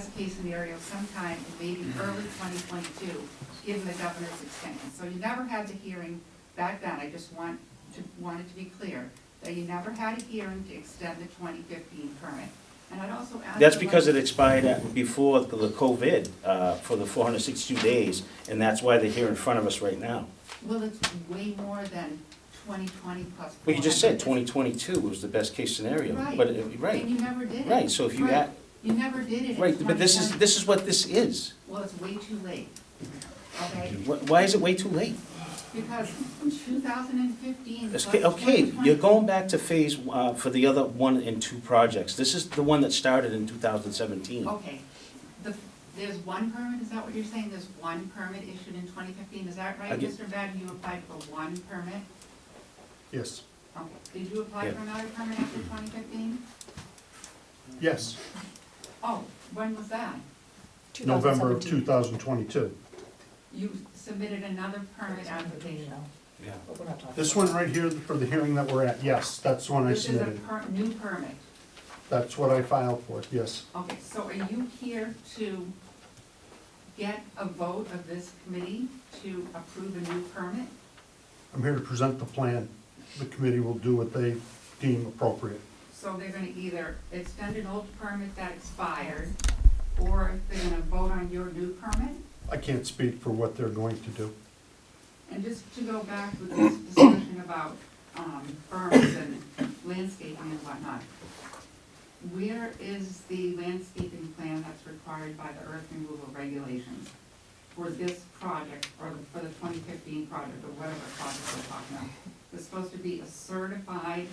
case scenario sometime in maybe early 2022, given the governor's extension. So you never had the hearing back then. I just wanted to be clear that you never had a hearing to extend the 2015 permit. And I'd also ask. That's because it expired before the COVID, for the 462 days, and that's why they're here in front of us right now. Well, it's way more than 2020 plus. Well, you just said 400. 2022 was the best case scenario. Right. But, And right, you never did it. right, so if you Right. got, You never did it in right, but this 2020. is what this is. Well, it's way too late, okay? Why is it way too late? Because 2015 plus Okay, 2020. you're going back to phase, for the other 1 and 2 projects. This is the one that started in 2017. Okay, there's one permit, is that what you're saying? There's one permit issued in 2015, is that right? I get- Mr. Madden, you applied for one permit? Yes. Okay, did you apply Yeah. for another permit after 2015? Yes, Oh, when was that? November of 2017. 2022. You submitted another permit application. Yeah. But we're not talking This about one right here for the hearing that we're at, yes, that's the one I This is a submitted. new permit. That's what I filed for, yes. Okay, so are you here to get a vote of this committee to approve a new permit? I'm here to present the plan. The committee will do what they deem appropriate. So they're gonna either extend an old permit that expired, or they're gonna vote on your new permit? I can't speak for what they're going to do. And just to go back with this discussion about berms and landscaping and whatnot, where is the landscaping plan that's required by the earth removal regulations for this project, or for the 2015 project, or whatever project we're talking about? There's supposed to be a certified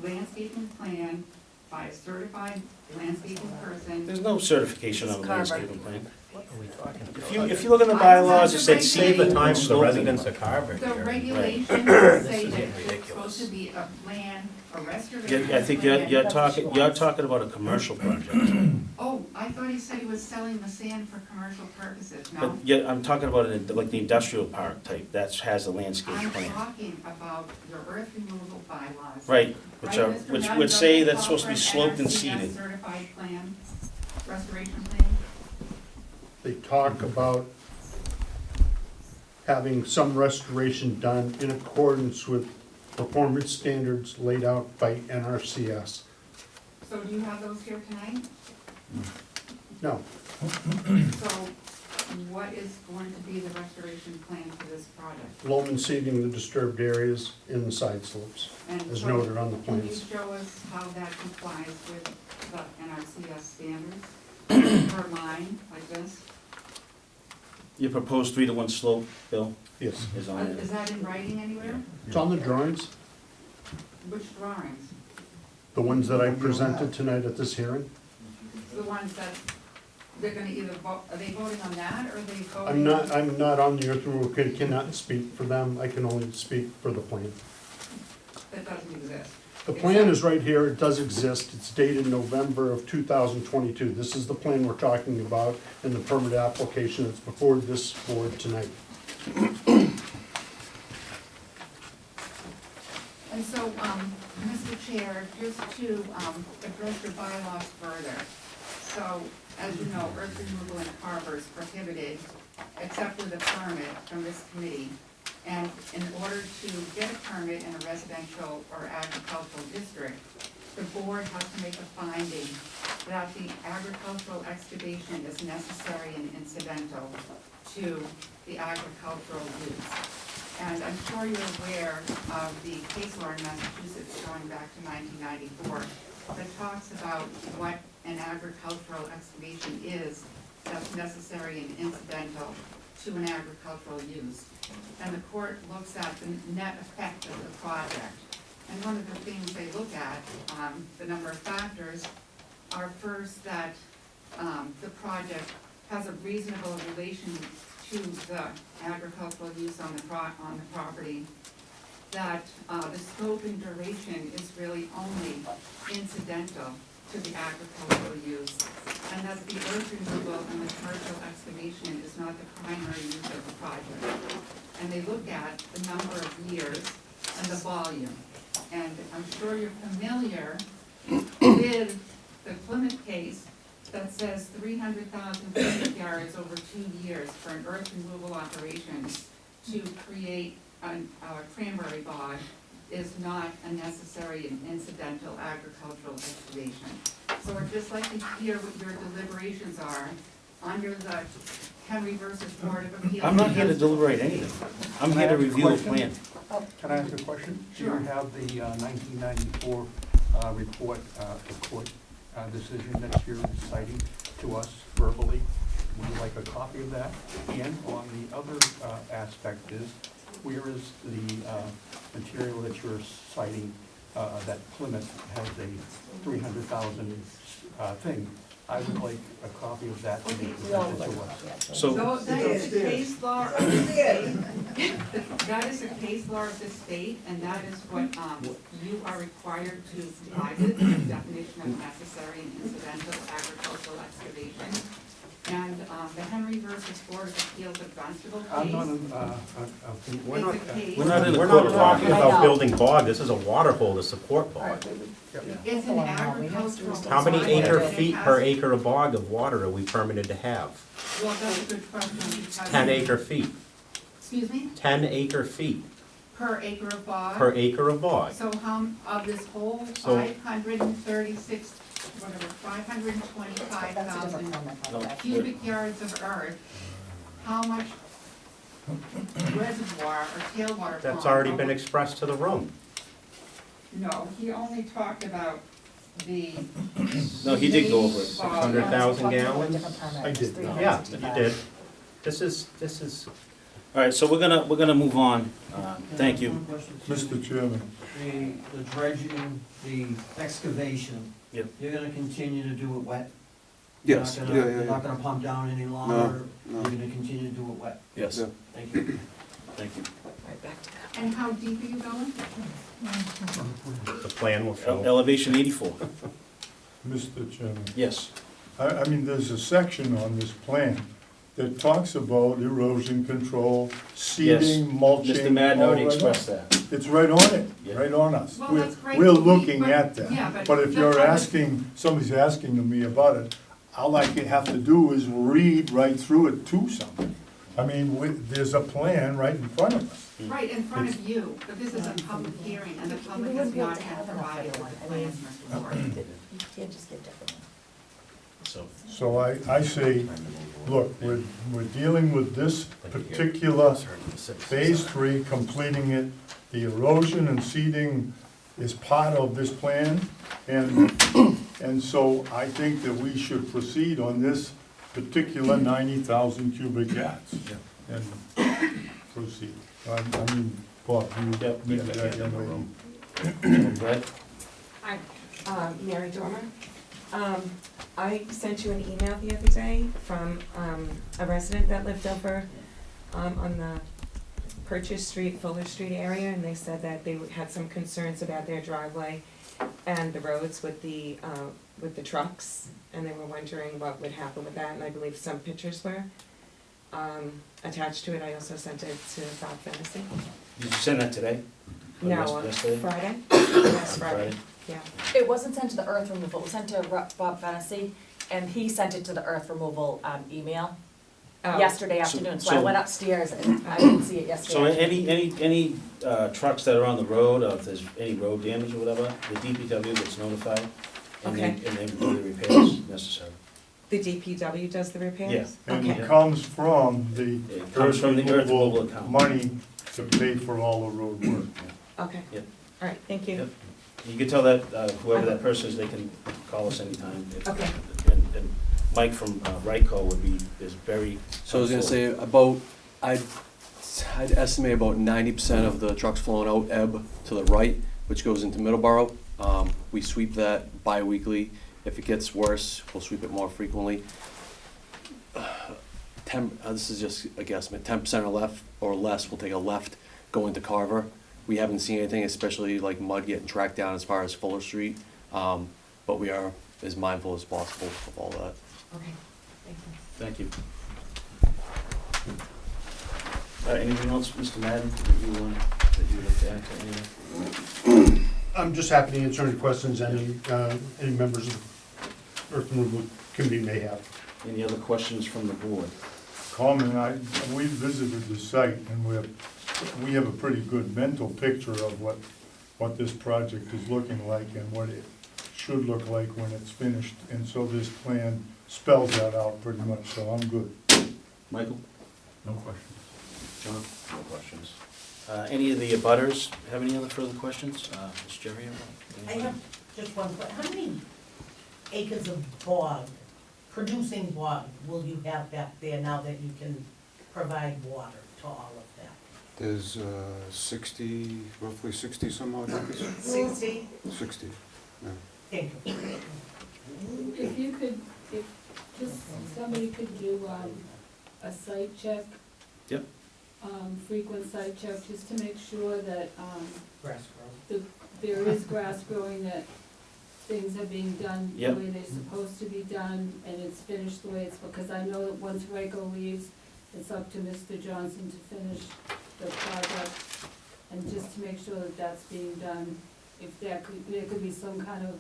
landscaping plan by a certified landscaping person. There's no certification on It's the Carver. landscaping plan. What are we talking about? If you look in the bylaws, it said Save the seeding time and for the sloping. residents of Carver The here. regulations say This that is it's ridiculous. supposed to be a plan, a restoration. Yeah, I think plan. you're talking about a commercial project. Oh, I thought he said he was selling the sand for commercial purposes, no? But yeah, I'm talking about it like the industrial park type, that has a landscape I'm plan. talking about your earth removal bylaws. Right, which Right, are, Mr. which Dunn, would does say it that's call supposed to for be an sloped and NRCS seeded. certified plan, restoration plan? They talk about having some restoration done in accordance with performance standards laid out by NRCS. So do you have those here tonight? No, So what is going to be the restoration plan for this project? loam and seeding the disturbed areas in the side slopes, And as so noted on the Can you plans. show us how that complies with the NRCS standards per line, like this? Your proposed 3-to-1 slope, Bill, Yes, is on Is there. that in writing anywhere? it's on the drawings, Which drawings? the ones that I presented tonight at this hearing. The ones that they're gonna either vote, are they voting on that, or are they voting? I'm not on the earth removal committee, cannot speak for them, I can only speak for the plan. That doesn't exist. The plan is right here, it does exist, it's dated November of 2022. This is the plan we're talking about in the permit application that's before this board tonight. And so, Mr. Chair, just to address your bylaws further. So, as you know, earth removal in Carver is prohibited except with a permit from this committee. And in order to get a permit in a residential or agricultural district, the board has to make a finding that the agricultural excavation is necessary and incidental to the agricultural use. And I'm sure you're aware of the case law in Massachusetts going back to 1994 that talks about what an agricultural excavation is that's necessary and incidental to an agricultural use. And the court looks at the net effect of the project. And one of the things they look at, the number of factors, are first that the project has a reasonable relation to the agricultural use on the property, that the scope and duration is really only incidental to the agricultural use, and that the earth removal and the commercial excavation is not the primary use of the project. And they look at the number of years and the volume. And I'm sure you're familiar with the Plymouth case that says 300,000 cubic yards over 2 years for an earth removal operation to create a cranberry bog is not a necessary and incidental agricultural excavation. So I'd just like to hear what your deliberations are under the Henry versus Board of Appeals. I'm not here to deliberate anything. I'm here to review the plan. Can I ask a question? Do you Sure. have the 1994 report, the court decision that you're citing to us verbally? Would you like a copy of that? And on the other aspect is, where is the material that you're citing that Plymouth has a 300,000 thing? I would like a copy of that to be presented to us. So, So that is the case law of the state. That is the case law of the state, and that is what you are required to comply with, the definition of necessary and incidental agricultural excavation. And the Henry versus Board of Appeals of Dunstable I'm not, case we're is not, a case. we're not in the We're court not of talking law. about building bog, this is a water hole to support bog. It's an agricultural. How many project, acre and it feet has- per acre of bog of water are we permitted to have? Well, that's a good question. because- 10 acre feet, Excuse me? 10 acre feet Per acre of bog? per acre of bog. So how, of this whole So- 536, whatever, 525,000 No, cubic yards of earth, how much reservoir or tailwater pond? That's already been expressed to the room. No, he only talked about the. No, he did go over it. 600,000 gallons? I did. Yeah, you did. This is, All right, so we're gonna move on. Thank you. One question to Mr. Chairman. the dredging, the excavation. Yep. You're gonna continue to do it wet? Yes, You're yeah, not gonna- yeah, You're not yeah. gonna pump down any longer? no. You're gonna continue to do it wet? Yes. Yeah. Thank you. Thank you. And how deep are you going? the plan will show. Elevation 84. Mr. Chairman. Yes. I mean, there's a section on this plan that talks about erosion control, seeding, mulching. Mr. Madden already all right expressed on. that. It's right on it, Yeah. right on us. Well, We're- that's great, We're but looking but- at yeah, that. But if that's you're what I was- asking, somebody's asking to me about it, all I can have to do is read right through it to somebody. I mean, there's a plan right in front of us. Right in front of you, but this is a public hearing, and the public has not been provided with the plans, Mr. Ward. You can't just give different ones. So, So I say, look, we're dealing with this particular phase 3, completing it. The erosion and seeding is part of this plan, and so I think that we should proceed on this particular 90,000 cubic yards. And proceed. I mean, Bob, Yep. you, that young lady. Brett? Hi, Mary Dormer. I sent you an email the other day from a resident that lived over on the Purchase Street, Fuller Street area, and they said that they had some concerns about their driveway and the roads with the trucks, and they were wondering what would happen with that, and I believe some pictures were attached to it. I also sent it to Bob Fennessy. Did you send that today? Or No, yesterday? Friday? Yes, Friday. Friday, yeah. It wasn't sent to the earth removal, it was sent to Bob Fennessy, and he sent it to the earth removal email Oh. yesterday So- afternoon, so I so- went upstairs and I didn't see it So yesterday. any trucks that are on the road, or if there's any road damage or whatever, the DPW gets notified, and they, Okay. and they do the repairs necessary. The DPW does the repairs? And Okay. it comes from the It comes from the earth removal account. money to pay for all the road work. Okay. Yep. All right, thank you. Yep. You can tell that, whoever that person is, they can call us anytime. Okay. And Mike from Ryco is very. So I was gonna say about, I'd estimate about 90% of the trucks flowing out ebb to the right, which goes into Middleborough. We sweep that bi-weekly. If it gets worse, we'll sweep it more frequently. This is just a guesstimate, 10% or less will take a left going to Carver. We haven't seen anything, especially like mud getting tracked down as far as Fuller Street. But we are as mindful as possible of all that. Okay, thank you. Thank you. Anything else, Mr. Madden, that you would like to add to any? I'm just happy to answer any questions any members of the Earth Removal committee may have. Any other questions from the board? Comment, we visited the site and we have a pretty good mental picture of what this project is looking like and what it should look like when it's finished. And so this plan spells that out pretty much, so I'm good. Michael? No questions. John? No questions. Any of the abutters have any other further questions? Ms. Jerry? I have just one question. How many acres of bog, producing bog, will you have back there now that you can provide water to all of that? There's 60, roughly 60 some odd acres. 60? 60, yeah. Thank you. If you could, if just somebody could do a site check. Yep. Frequent site check, just to make sure that Grass grows. there is grass growing, that things are being done the Yep. way they're supposed to be done, and it's finished the way it's, because I know that once Rayco leaves, it's up to Mr. Johnson to finish the project, and just to make sure that that's being done. If there could be some kind of,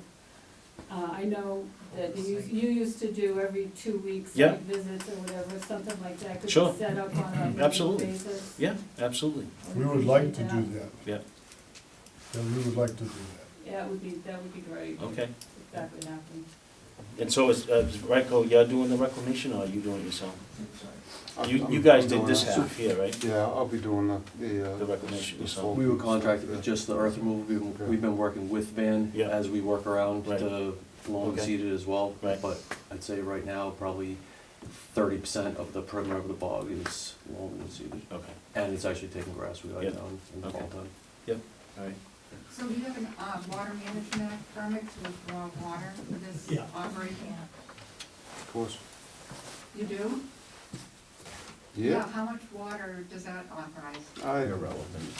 I know that you used to do every 2 weeks, Yeah. like visits or whatever, something like that could Sure. be set up on a regular Absolutely. basis. Yeah, absolutely. We would like to do that. Yeah. Yeah, we would like to do that. Yeah, that would be great. Okay. If that could happen. And so is Rayco, you're doing the reclamation, or are you doing it yourself? You I'm guys did doing this it. half here, right? Yeah, I'll be doing The reclamation the yourself. We were contracted with just the earth removal. We've been working with Van Yeah. as we work around Right. to loam and Okay. seed it as well. Right. But I'd say right now, probably 30% of the perimeter of the bog is loam and seeded. Okay, And it's actually taking grass we Yeah. like down in the Okay. fall time. all right. So you have a Water Management Act permit to withdraw water for this Yeah. operation? Of course. You do? Yeah. How much water does that authorize?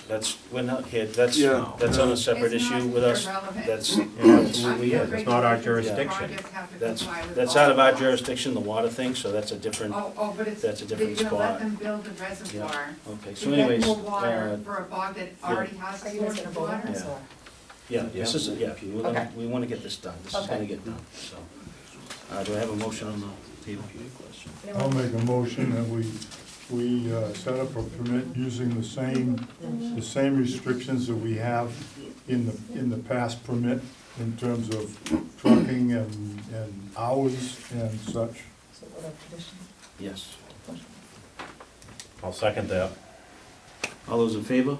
That's, we're not here, that's Yeah. on a separate It's issue not with us. irrelevant. That's, It absolutely is, it's not our Regulations, jurisdiction. projects have to that's, comply with that's all out of our laws. jurisdiction, the water thing, so that's a different, But it's, that's a different you're gonna let spot. them build a reservoir Okay, so to get anyways, more water for a bog that already has Are you guys source gonna of vote on water? this or? yeah, this is, yeah, Okay. we wanna get this done, this is Okay. gonna get done, so. Do I have a motion on the table? I'll make a motion that we set up a permit using the same restrictions that we have in the past permit in terms of trucking and hours and such. So what are conditions? Yes. I'll second that. All those in favor?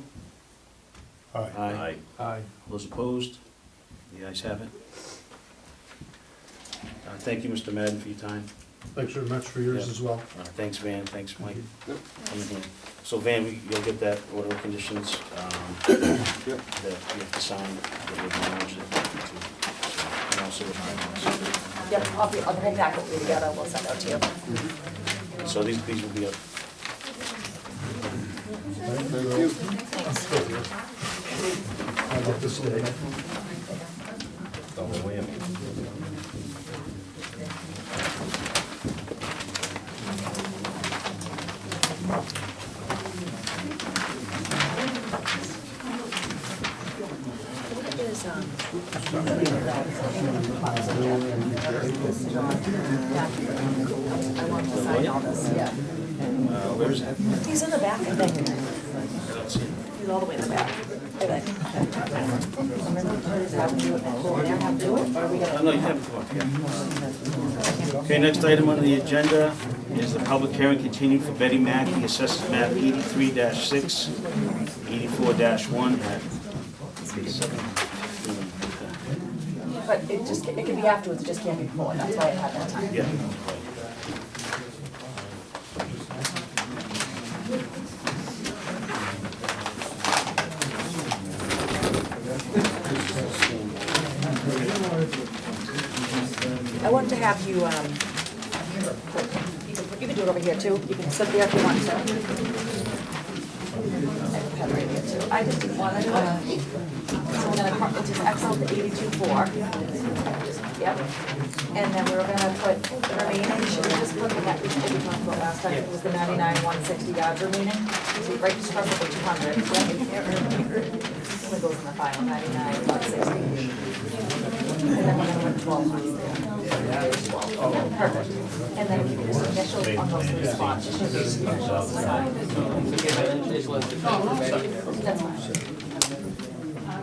Aye. Aye. Aye. All those opposed? The ayes have it. Thank you, Mr. Madden, for your time. Thanks very much for yours Yeah. as well. Thanks, Van, thanks, Mike. Yep. Coming here. So Van, you'll get that order of conditions, Yep. that you have to sign, that will acknowledge it. And also the bylaws. Yep, the whole packet will be together, we'll send out to you. So these will be up. Thank you. I'll get this later. Double whammy. There's, I want to sign all this, yeah. Where is it? He's in the back, I think. I don't see it. He's all the way in the back. I think. Remember, have to do it, over there, have to do it, or are we gonna? No, you have to come up here. Okay, next item on the agenda is the public hearing continued for Betty Mack, the assessors map 83-6, 84-1 at 7. But it just, it can be afterwards, it just can't be before, that's why I had that time. Yeah. I want to have you, you can do it over here too, you can sit there if you want to. I have it right here too. I just didn't want to, so we're gonna, just X out the 82.4. Yep. And then we're gonna put the remaining, should we just put the net, we talked about last time, it was the 99,160 yards remaining. So right, just start with the 200. It goes in the final, 99,160. And then we're gonna put 12 months there. Perfect. And then keep your initials on those three spots. It should be initials. That's fine.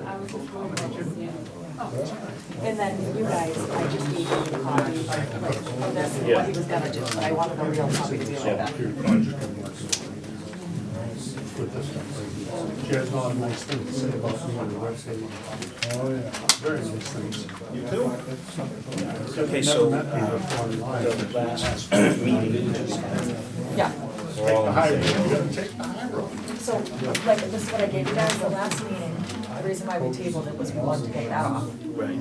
I was just going over, yeah. And then you guys, I just gave you a copy, like, of this, and what he was gonna do, but I wanted a real copy to be like that. She has a lot of nice things to say about you on the website. Oh, yeah, very nice things. You too? Okay, so, the last meeting, Yeah. Take the high road, you gotta take the high road. So, like, this is what I gave you guys, the last meeting, the reason why we tabled it was we wanted to get that off. right,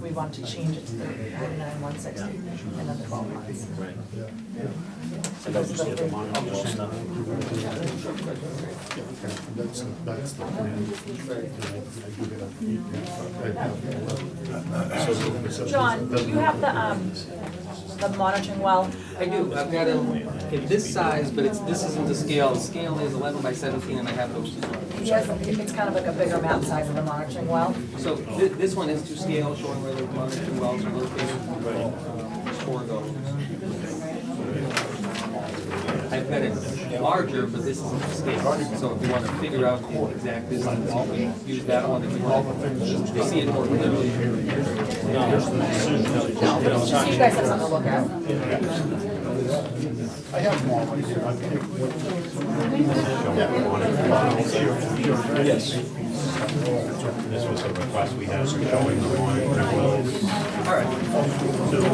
We wanted to change it to the 49,160, and then the 12 months. right. So those are the three. Monitor wall stuff. That's the plan. John, do you have the monitoring well? I do, I've got a this size, but this isn't the scale. The scale is 11 by 17, and I have those two. He has, it's kind of like a bigger map size of the monitoring well. So this one is to scale, showing where the monitoring wells are located. Four goes. I've got it larger, but this isn't to scale. So if you want to figure out the exact distance, you can use that one. If you see it more clearly. So you guys have something to look at. I have more right here. I think Yes. This was a request we had showing the monitoring wells. All right.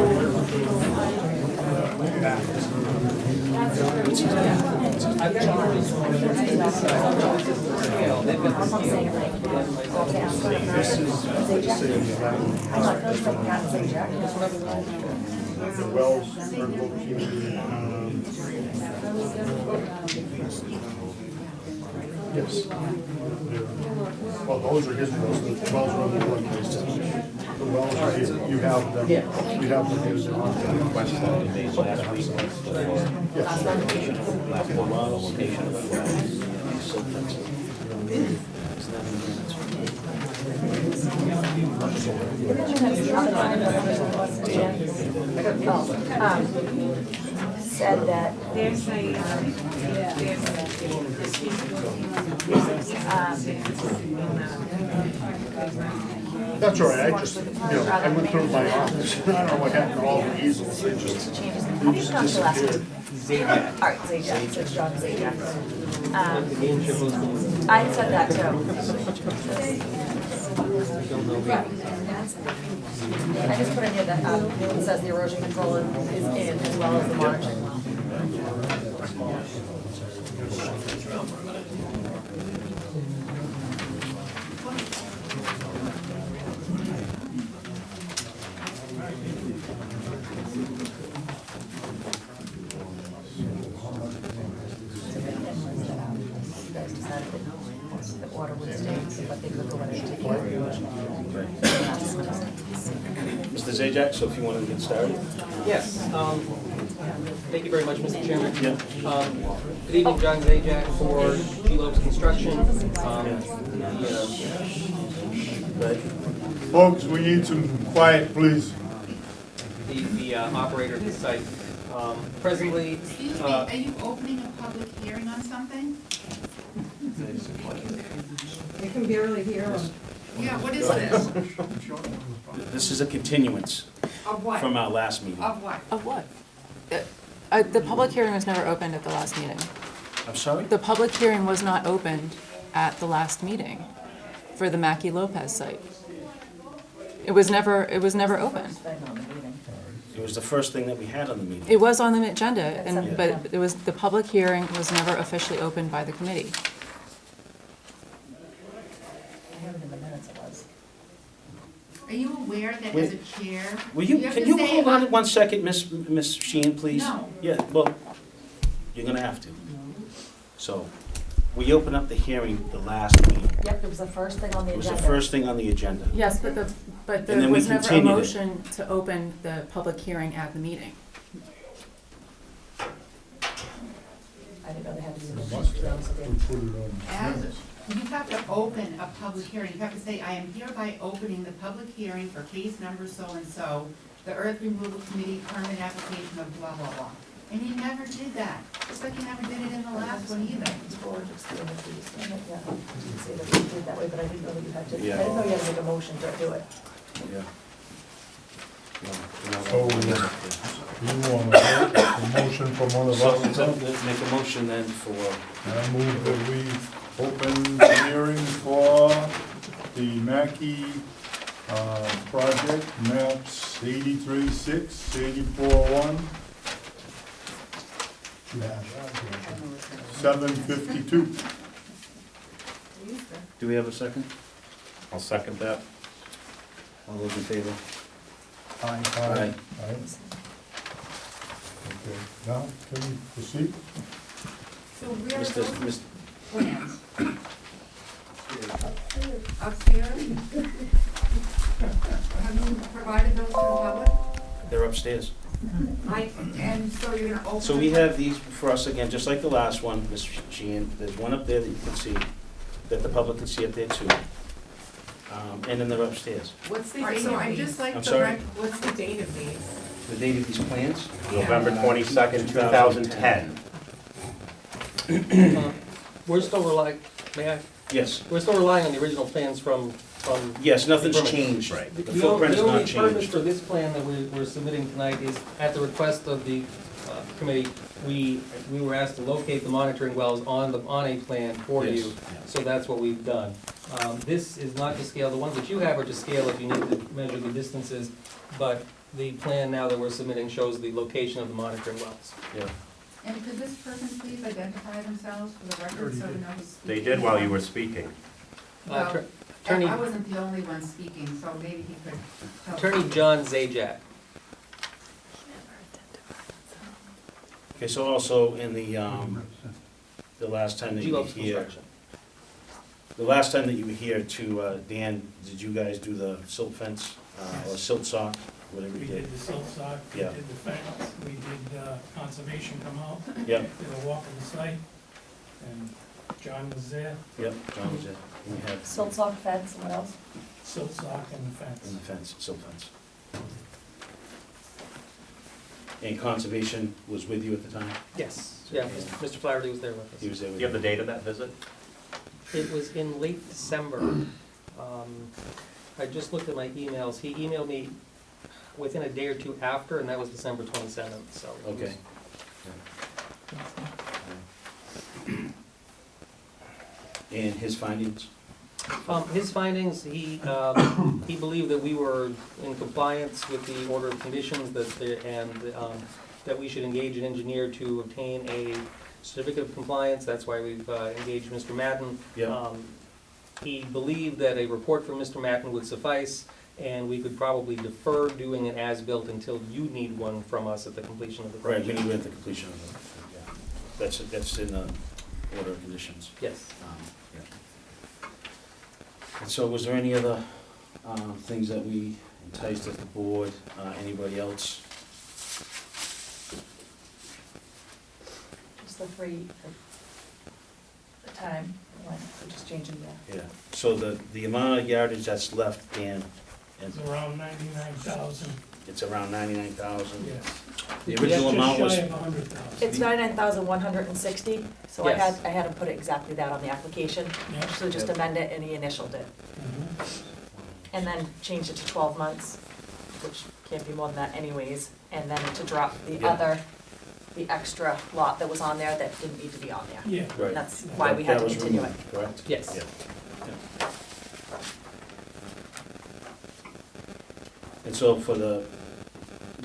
I've got ours. This size. This is the scale. They've got the scale. the wells are located, yes. Well, those are his wells, the wells are on the one place. The wells are here, you have them, you have them here. Request that we made last week was for Yes. last one, the location of the wells. Said that There's a, That's all right, I just, I went through my office, I don't know what happened to all the easels, they just, changes. How do you pronounce your last name? Zajac. All right, Zajac, so it's John Zajac. The game show goes to. I said that too. I just put in here that, it says the erosion control is in as well as the monitoring well. You guys decided that water would stay, but they could go in and take care of erosion. Mr. Zajac, so if you want to get started? Yes, thank you very much, Mr. Chairman. Yeah. Good evening, John Zajac for G-Lopes Construction. folks, we need some quiet, please. The operator of the site. Presently, Excuse me, are you opening a public hearing on something? You can barely hear them. Yeah, what is this? This is a continuance Of what? from our last meeting. Of what? Of what? The public hearing was never opened at the last meeting. I'm sorry? The public hearing was not opened at the last meeting for the Mackie Lopez site. It was never opened. It was the first thing that we had on the meeting. It was on the agenda, but it was, the public hearing was never officially opened by the committee. I have it in the minutes, it was. Are you aware that Wait. as a chair? Will you, have can to you say, hold on 1 second, Miss Sheehan, please? No. Yeah, well, you're gonna have to. So, we opened up the hearing the last meeting. Yep, it was the first thing on the It agenda. was the first thing on the agenda. Yes, but And there then we was never a continued it. motion to open the public hearing at the meeting. I didn't know they had to do the. As, you have to open a public hearing, you have to say, I am hereby opening the public hearing for case number so-and-so the earth removal committee permit application of blah, blah, blah. And he never did that, just like he never did it in the last one either. Or just doing it, yeah, you can say that we did it that way, but I didn't know that you had to, I Yeah. didn't know you had to make a motion to do it. Yeah. So, you want a motion from one of So, us? make a motion then for, I move that we open the hearing for the Mackey, project, maps 83-6, 84-1, 752. do we have a second? I'll second that. All those in favor? Aye. Aye. Okay, now, can we proceed? So where are Mr. those Mr. plans? Upstairs? Have you provided those to the public? They're upstairs. And so you're gonna open. So we have these for us again, just like the last one, Ms. Sheehan. There's one up there that you can see, that the public can see up there too. And then they're upstairs. What's the All right, date so of I these? just like I'm the sorry? what's the date of these? The date of these plans? November 22nd, 2010. We're still relying, may I? Yes, We're still relying on the original plans from. yes, nothing's Permit. changed. Right. The footprint is The not only purpose changed. for this plan that we're submitting tonight is, at the request of the committee, we were asked to locate the monitoring wells on a plan for Yes. you, so that's what we've done. This is not to scale, the ones that you have are to scale if you need to measure the distances, but the plan now that we're submitting shows the location of the monitoring wells. Yeah. And could this person please identify themselves for the record so we know who's speaking? They did while you were speaking. Well, Attorney, I wasn't the only one speaking, so maybe he could tell. Attorney John Zajac. Okay, so also in the last time that you were G-Lobes here, Construction. the last time that you were here to, Dan, did you guys do the silt fence, or silt sock, whatever We you did? did the silt sock, we Yeah. did the fence, we did conservation come out, Yep, did a walk of the site, and John was there, yep, John was there. We had Silt sock fence, and what else? silt sock and the fence. in the fence, silt fence. And conservation was with you at the time? Yes, yeah, Mr. Flaherty was there with us. He was there Do with you have you? the date of that visit? It was in late December. I just looked at my emails. He emailed me within a day or two after, and that was December 27th, so. it was- Okay. And his findings? His findings, he believed that we were in compliance with the order of conditions that we should engage an engineer to obtain a certificate of compliance. That's why we've engaged Mr. Madden. Yeah. He believed that a report from Mr. Madden would suffice, and we could probably defer doing an as-built until you need one from us at the completion of the Right, project. we need at the completion of it. Yeah. That's in the order of conditions. Yes. Yeah. And so was there any other things that we enticed at the board, anybody else? Just the three, the time, like, we're just changing the. Yeah, so the amount of yardage that's left, Dan, and It's around 99,000, it's around 99,000. yes. The original amount was, Just shy of 100,000. It's 99,160, so I Yes. had him put exactly that on the application, Yeah. so just Yep. amend it and he initialed it. Mhm. And then changed it to 12 months, which can't be more than that anyways, and then to drop the Yeah. the extra lot that was on there that didn't need to be on there. Yeah. right. That's why we had That to was continue it. removed, correct? Yes. Yeah. Yeah. And so for the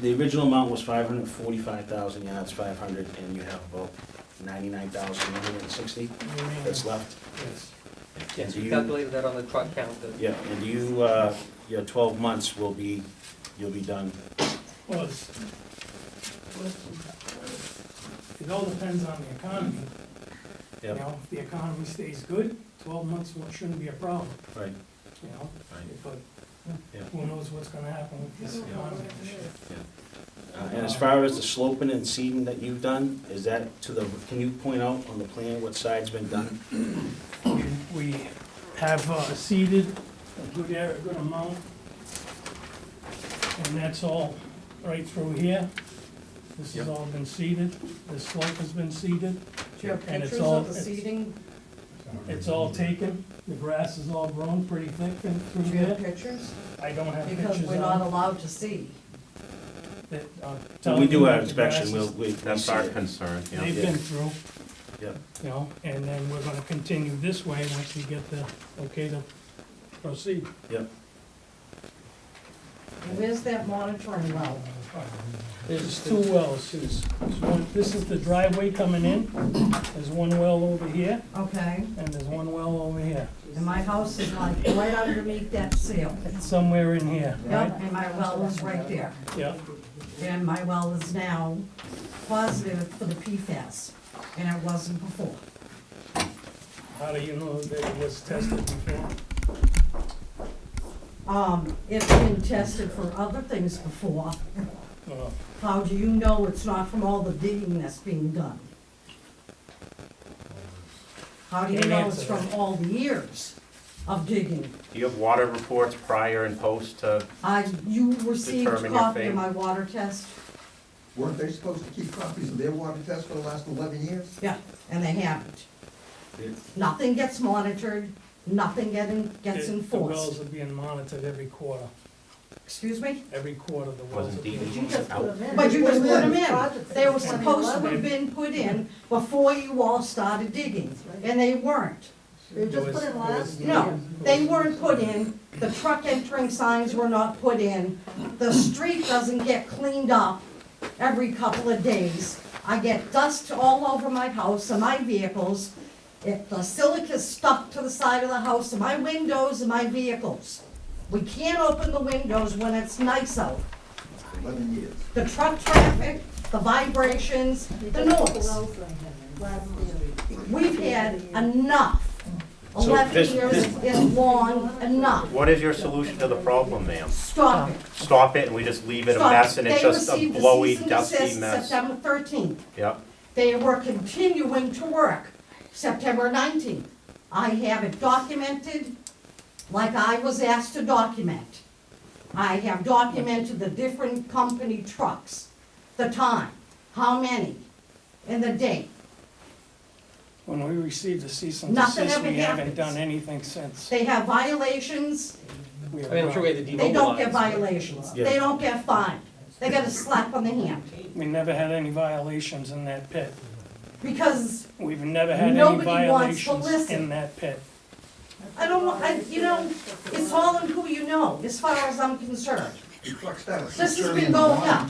original amount was 545,000 yards, 500, and you have about 99,160 Remaining, that's left? yes. Yes, Do we you- calculated that on the truck count. Yeah, and you, your 12 months will be, you'll be done. Well, it all depends on the economy. You Yep, know, if the economy stays good, 12 months shouldn't be a problem, right, you know? right, But yeah. who knows what's gonna happen with this economy this year. And as far as the sloping and seeding that you've done, is that to the, can you point out on the plan what side's been done? We have seeded a good amount, and that's all right through here. This has all been seeded, this slope has been seeded. Do you have And it's pictures all- of the seeding? It's all taken, the grass is all grown pretty thick and through Do you have there. pictures? I don't have Because pictures we're not on allowed to see. it. When we do our inspection, we That's see our it. concern, yeah. They've been through, Yeah. you know, and then we're gonna continue this way once we get the okay to proceed. Where's that monitoring well? There's two wells. There's one, this is the driveway coming in. There's one well over here, Okay, and there's one well over here. and my house is like right underneath that seal. It's somewhere in here, right? Yep, and my well is right there. Yeah. And my well is now positive for the PFAS, and it wasn't before. How do you know that it was tested before? It's been tested for other things before. Well, How do you know it's not from all the digging that's being done? How do you Can't know answer it's from that. all the years of digging? Do you have water reports prior and post to, You received a Determine your copy of fate. my water test? Weren't they supposed to keep copies of their water tests for the last 11 years? Yeah, and they haven't. Nothing gets monitored, nothing gets The wells enforced. are being monitored every quarter. Excuse me? Every quarter the wells are wasn't being DD monitored. out? But you just put them in. They were supposed to have been put in before you all started digging, and they weren't. There was- No, they weren't put in, the truck entering signs were not put in, the street doesn't get cleaned up every couple of days. I get dust all over my house and my vehicles, the silica's stuck to the side of the house and my windows and my vehicles. We can't open the windows when it's nice out. 11 years. The truck traffic, the vibrations, the noise. We've had enough. So 11 this- years this- is long enough. What is your solution to the problem, ma'am? Stop it. Stop it and we just leave it a Stop mess it. and it's just a They blowy, received a cease and dusty desist mess? September 13th. Yep. They were continuing to work September 19th. I have it documented like I was asked to document. I have documented the different company trucks, the time, how many, and the date. When we received the cease and Nothing desist, ever we haven't happens. done anything since. They have violations, We I mean, I'm sure we had to demobilize. they don't get violations, Yeah. they don't get fined. They get a slap on the hand, We never had any violations in that pit. because We've never had any Nobody wants to violations listen. in that pit. I don't know, it's all in who you know, as far as I'm concerned. This has been going up.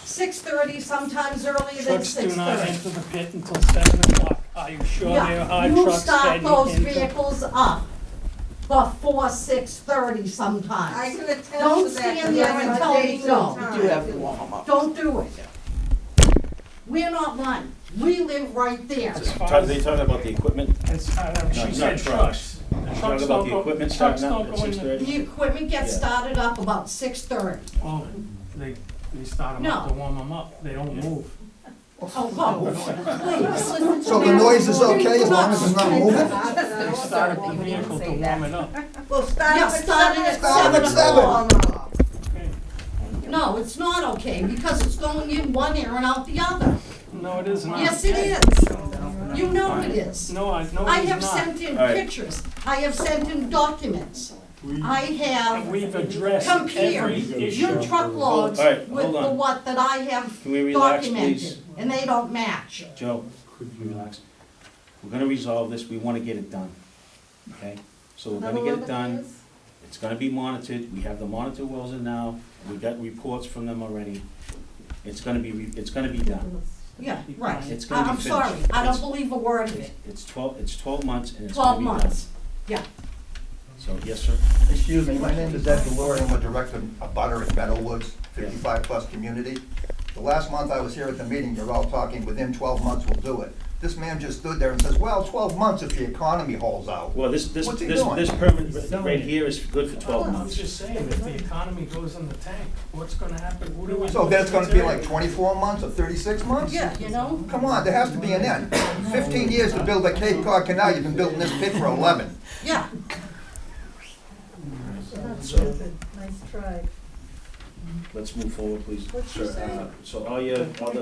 6:30, sometimes earlier than Trucks do not 6:30. enter the pit until 7 o'clock. Are you sure there Yeah, are you trucks start heading those into? vehicles up before 6:30 sometimes. I can attest to that. Don't stand there and tell me no. You have to warm them up. Don't do it. We're not one, we live right there. They talking about the equipment? It's, No, she it's said not trucks. Talking Trucks about don't the go, equipment trucks starting up don't at go in the. 6:30? The equipment gets Yeah. started up about 6:30. Oh, they start them No. up to warm them up, they don't move. Oh, please. So the noise is okay as long as it's not moving? They start the vehicle to warm it up. Well, start Yeah, at start it at 7 7 o'clock. No, it's not okay, because it's going in one ear and out the other. No, it is not. Yes, it is. You know it is. No, I it is have not. sent in All right. pictures, I have sent in documents, I have We've addressed compared every issue. your truckloads All right, with hold the on. what that I have Can we relax, please? documented, and they don't match. Joe, could you relax? We're gonna resolve this, we wanna get it done, okay? So we're gonna get it done, it's gonna be monitored, we have the monitor wells in now, we got reports from them already. It's gonna be done. Yeah, right. It's gonna be I'm sorry, finished. I don't It's- believe a word of it. It's 12 months and it's 12 gonna be done. months, yeah. So, yes, sir? Excuse me, my name is Ed Delory, I'm a director of Butter at Meadowwoods, 55-plus community. The last month I was here at the meeting, you're all talking within 12 months we'll do it. This man just stood there and says, well, 12 months if the economy holds out. Well, this What's he doing? permit right here is good for 12 I was months. just saying, if the economy goes in the tank, what's gonna happen? Who do we? So that's gonna be like 24 months or 36 months? Yeah, you know? Come on, there has to be an end. 15 years to build a Cape Cod Canal, you've been building this pit for 11. Yeah. Nice try. let's move forward, please. What'd she say? So all the